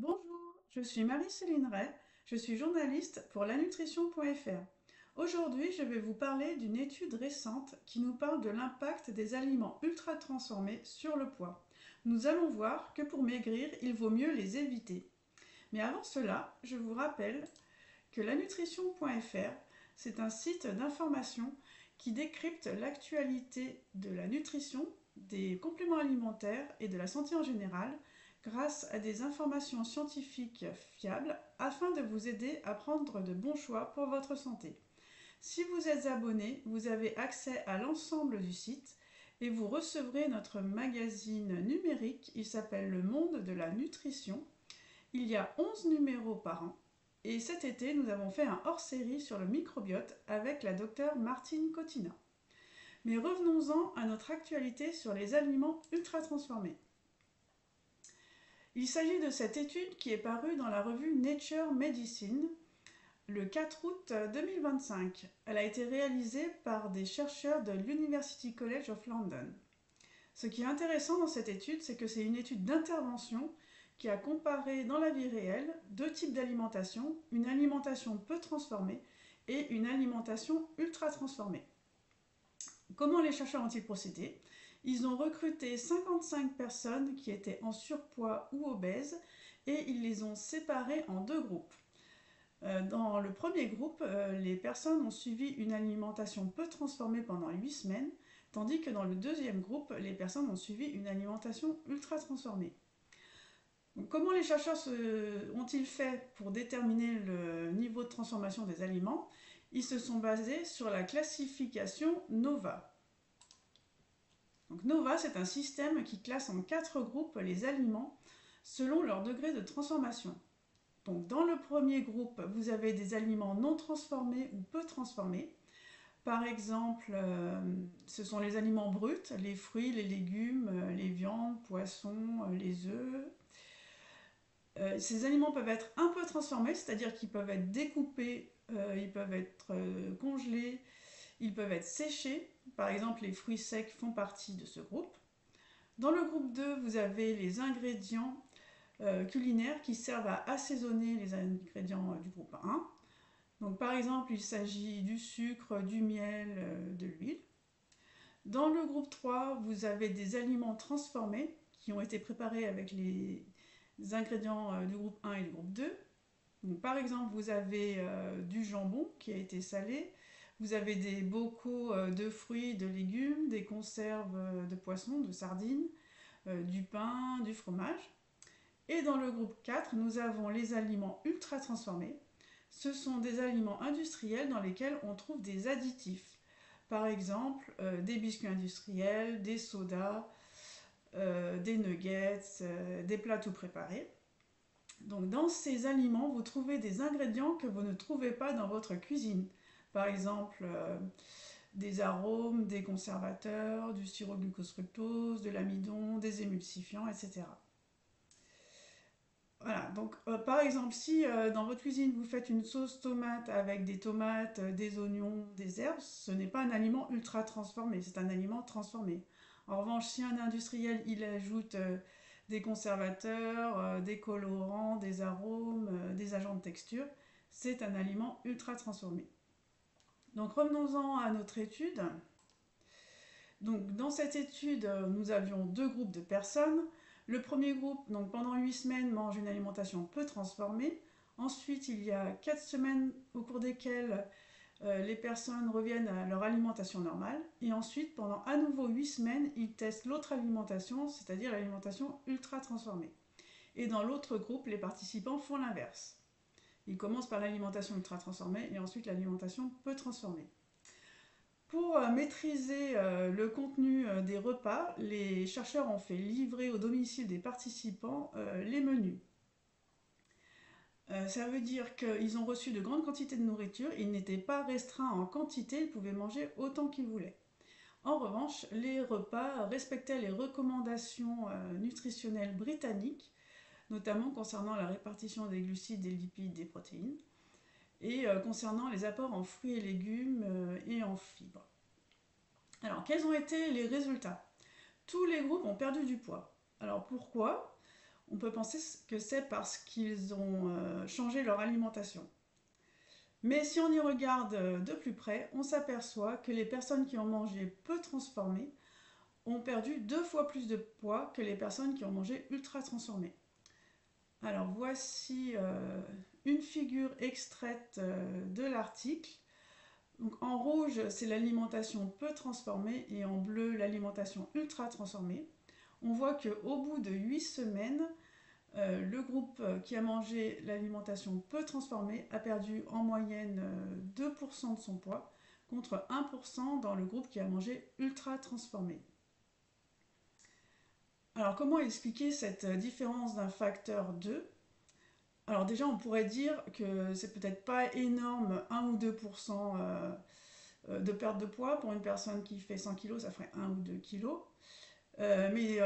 Bonjour, je suis Marie-Céline Ray, je suis journaliste pour lanutrition.fr. Aujourd'hui, je vais vous parler d'une étude récente qui nous parle de l'impact des aliments ultra transformés sur le poids. Nous allons voir que pour maigrir, il vaut mieux les éviter. Mais avant cela, je vous rappelle que lanutrition.fr, c'est un site d'information qui décrypte l'actualité de la nutrition, des compléments alimentaires et de la santé en général grâce à des informations scientifiques fiables afin de vous aider à prendre de bons choix pour votre santé. Si vous êtes abonné, vous avez accès à l'ensemble du site et vous recevrez notre magazine numérique. Il s'appelle Le Monde de la Nutrition. Il y a 11 numéros par an. Et cet été, nous avons fait un hors-série sur le microbiote avec la docteure Martine Cotina. Mais revenons-en à notre actualité sur les aliments ultra transformés. Il s'agit de cette étude qui est parue dans la revue Nature Medicine le 4 août 2025. Elle a été réalisée par des chercheurs de l'University College of London. Ce qui est intéressant dans cette étude, c'est que c'est une étude d'intervention qui a comparé dans la vie réelle deux types d'alimentation, une alimentation peu transformée et une alimentation ultra transformée. Comment les chercheurs ont-ils procédé? Ils ont recruté 55 personnes qui étaient en surpoids ou obèses et ils les ont séparées en deux groupes. Dans le premier groupe, les personnes ont suivi une alimentation peu transformée pendant 8 semaines, tandis que dans le deuxième groupe, les personnes ont suivi une alimentation ultra transformée. Donc, comment les chercheurs ont-ils fait pour déterminer le niveau de transformation des aliments? Ils se sont basés sur la classification NOVA. Donc NOVA, c'est un système qui classe en 4 groupes les aliments selon leur degré de transformation. Donc dans le premier groupe, vous avez des aliments non transformés ou peu transformés. Par exemple, ce sont les aliments bruts, les fruits, les légumes, les viandes, poissons, les œufs. Ces aliments peuvent être un peu transformés, c'est-à-dire qu'ils peuvent être découpés, ils peuvent être congelés, ils peuvent être séchés. Par exemple, les fruits secs font partie de ce groupe. Dans le groupe 2, vous avez les ingrédients culinaires qui servent à assaisonner les ingrédients du groupe 1. Donc, par exemple, il s'agit du sucre, du miel, de l'huile. Dans le groupe 3, vous avez des aliments transformés qui ont été préparés avec les ingrédients du groupe 1 et du groupe 2. Donc, par exemple, vous avez du jambon qui a été salé, vous avez des bocaux de fruits, de légumes, des conserves de poissons, de sardines, du pain, du fromage. Et dans le groupe 4, nous avons les aliments ultra transformés. Ce sont des aliments industriels dans lesquels on trouve des additifs. Par exemple, des biscuits industriels, des sodas, des nuggets, des plats tout préparés. Donc dans ces aliments, vous trouvez des ingrédients que vous ne trouvez pas dans votre cuisine. Par exemple, des arômes, des conservateurs, du sirop glucose-fructose, de l'amidon, des émulsifiants, etc. Voilà, donc par exemple, si dans votre cuisine vous faites une sauce tomate avec des tomates, des oignons, des herbes, ce n'est pas un aliment ultra transformé, c'est un aliment transformé. En revanche, si un industriel il ajoute des conservateurs, des colorants, des arômes, des agents de texture, c'est un aliment ultra transformé. Donc revenons-en à notre étude. Donc dans cette étude, nous avions deux groupes de personnes. Le premier groupe, donc pendant 8 semaines, mange une alimentation peu transformée. Ensuite, il y a 4 semaines au cours desquelles les personnes reviennent à leur alimentation normale. Et ensuite, pendant à nouveau 8 semaines, ils testent l'autre alimentation, c'est-à-dire l'alimentation ultra transformée. Et dans l'autre groupe, les participants font l'inverse. Ils commencent par l'alimentation ultra transformée et ensuite l'alimentation peu transformée. Pour maîtriser le contenu des repas, les chercheurs ont fait livrer au domicile des participants les menus. Ça veut dire qu'ils ont reçu de grandes quantités de nourriture, ils n'étaient pas restreints en quantité, ils pouvaient manger autant qu'ils voulaient. En revanche, les repas respectaient les recommandations nutritionnelles britanniques, notamment concernant la répartition des glucides, des lipides, des protéines, et concernant les apports en fruits et légumes et en fibres. Alors, quels ont été les résultats? Tous les groupes ont perdu du poids. Alors pourquoi? On peut penser que c'est parce qu'ils ont changé leur alimentation. Mais si on y regarde de plus près, on s'aperçoit que les personnes qui ont mangé peu transformé ont perdu 2 fois plus de poids que les personnes qui ont mangé ultra transformé. Alors voici une figure extraite de l'article. Donc en rouge, c'est l'alimentation peu transformée et en bleu, l'alimentation ultra transformée. On voit qu'au bout de 8 semaines, le groupe qui a mangé l'alimentation peu transformée a perdu en moyenne 2% de son poids contre 1% dans le groupe qui a mangé ultra transformé. Alors comment expliquer cette différence d'un facteur 2? Alors déjà on pourrait dire que c'est peut-être pas énorme, 1 ou 2% de perte de poids. Pour une personne qui fait 100 kg, ça ferait 1 ou 2 kg. Mais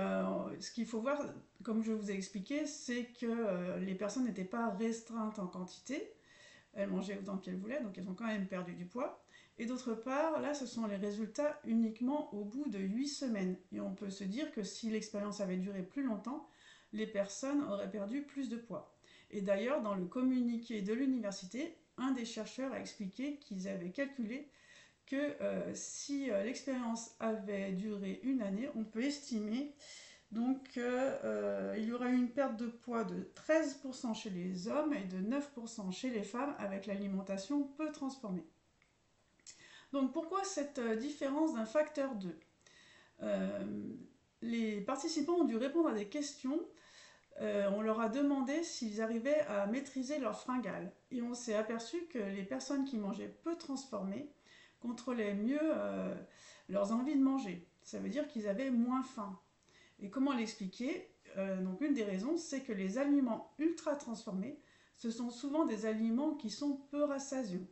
ce qu'il faut voir, comme je vous ai expliqué, c'est que les personnes n'étaient pas restreintes en quantité. Elles mangeaient autant qu'elles voulaient, donc elles ont quand même perdu du poids. Et d'autre part, là, ce sont les résultats uniquement au bout de 8 semaines. Et on peut se dire que si l'expérience avait duré plus longtemps, les personnes auraient perdu plus de poids. Et d'ailleurs, dans le communiqué de l'université, un des chercheurs a expliqué qu'ils avaient calculé que si l'expérience avait duré une année, on peut estimer donc il y aura eu une perte de poids de 13% chez les hommes et de 9% chez les femmes avec l'alimentation peu transformée. Donc pourquoi cette différence d'un facteur 2? Les participants ont dû répondre à des questions. On leur a demandé s'ils arrivaient à maîtriser leur fringale. Et on s'est aperçu que les personnes qui mangeaient peu transformé contrôlaient mieux leurs envies de manger. Ça veut dire qu'ils avaient moins faim. Et comment l'expliquer? Donc une des raisons, c'est que les aliments ultra transformés, ce sont souvent des aliments qui sont peu rassasiants.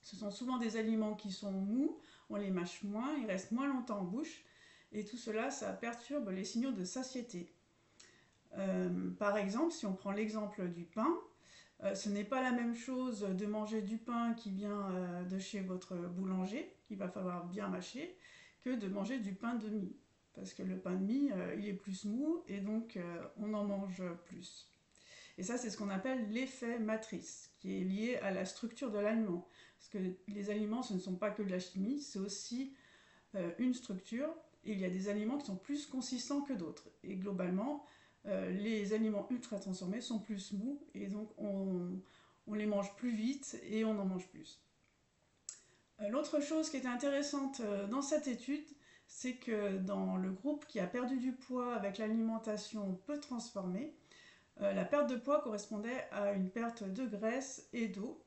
Ce sont souvent des aliments qui sont mous, on les mâche moins, ils restent moins longtemps en bouche, et tout cela, ça perturbe les signaux de satiété. Par exemple, si on prend l'exemple du pain, ce n'est pas la même chose de manger du pain qui vient de chez votre boulanger, qu'il va falloir bien mâcher, que de manger du pain de mie. Parce que le pain de mie, il est plus mou et donc on en mange plus. Et ça, c'est ce qu'on appelle l'effet matrice, qui est lié à la structure de l'aliment. Parce que les aliments, ce ne sont pas que de la chimie, c'est aussi une structure. Et il y a des aliments qui sont plus consistants que d'autres. Et globalement, les aliments ultra transformés sont plus mous et donc on les mange plus vite et on en mange plus. L'autre chose qui était intéressante dans cette étude, c'est que dans le groupe qui a perdu du poids avec l'alimentation peu transformée, la perte de poids correspondait à une perte de graisse et d'eau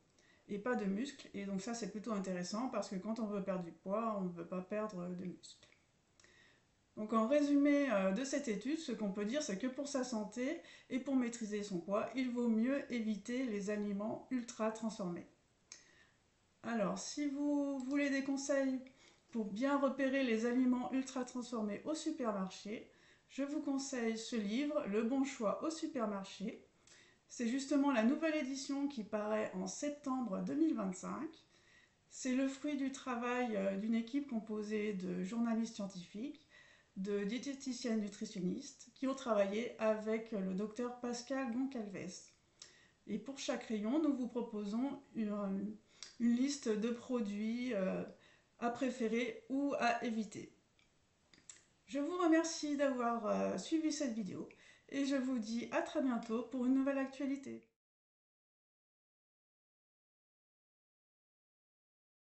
et pas de muscles. Et donc ça c'est plutôt intéressant parce que quand on veut perdre du poids, on ne veut pas perdre de muscles. Donc en résumé de cette étude, ce qu'on peut dire, c'est que pour sa santé et pour maîtriser son poids, il vaut mieux éviter les aliments ultra transformés. Alors, si vous voulez des conseils pour bien repérer les aliments ultra transformés au supermarché, je vous conseille ce livre, Le bon choix au supermarché. C'est justement la nouvelle édition qui paraît en septembre 2025. C'est le fruit du travail d'une équipe composée de journalistes scientifiques, de diététiciennes nutritionnistes qui ont travaillé avec le docteur Pascal Goncalves. Et pour chaque rayon, nous vous proposons une liste de produits à préférer ou à éviter. Je vous remercie d'avoir suivi cette vidéo et je vous dis à très bientôt pour une nouvelle actualité.